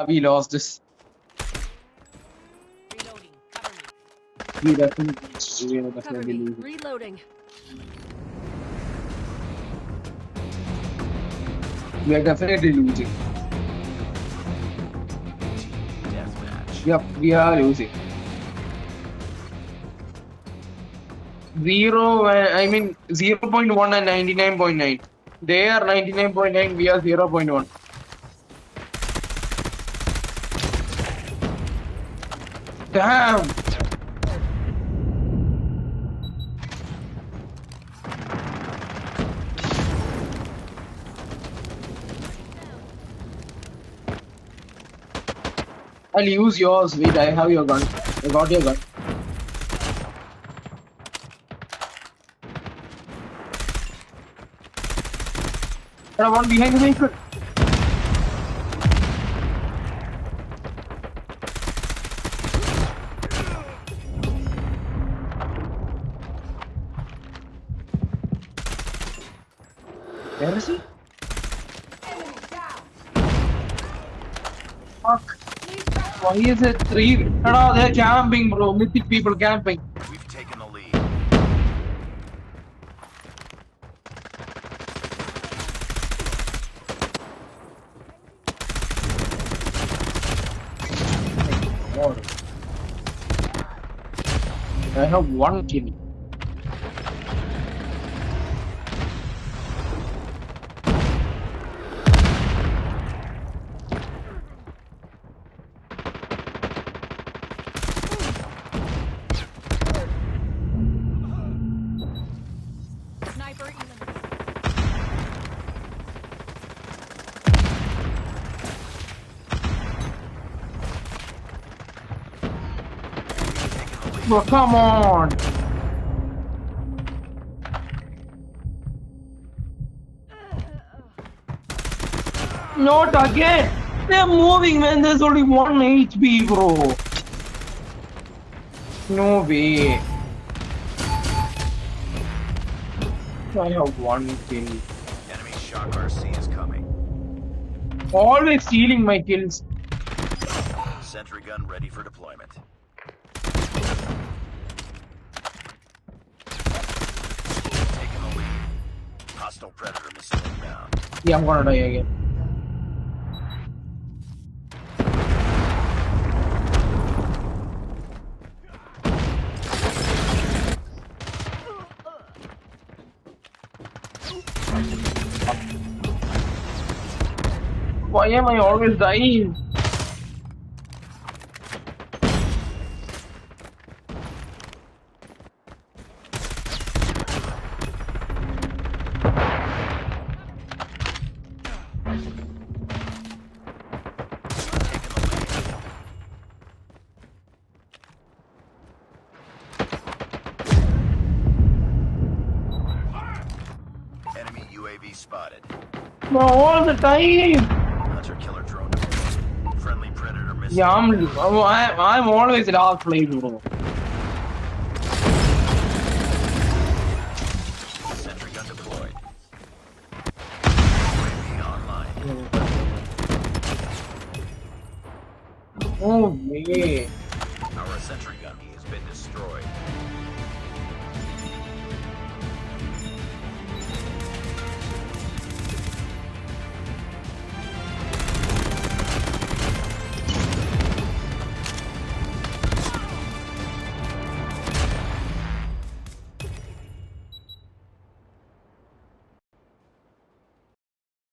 We lost this. Reloading. Cover me. We definitely, we are Cover definitely me. losing. Reloading. We are definitely losing. Deathmatch. Yep, we are losing. 0.1 and 99.9. They are 99.9, we are 0.1. Damn! I'll use yours. Wait, I have your gun. I got your gun. But one behind the vehicle. Where is he? Fuck. Why is it 3? No, they're camping, bro. Mythic people camping. We've taken the lead. God. I have 1 kill. Sniper eliminated. Bro, come on. Not again. They're moving when there's only 1 HP, bro. No way. I have 1 kill. Enemy shock RC is coming. Always stealing my kills. Sentry gun ready for deployment. Taking the lead. Hostile predator missile inbound. Yeah, I'm gonna die again. Why am I always dying? Enemy UAV spotted. No, all the time. Hunter killer drone deployed. Friendly predator missile. Yeah, I'm always last place, bro. Sentry gun deployed. UAV online. Oh way. Our sentry gun has been destroyed.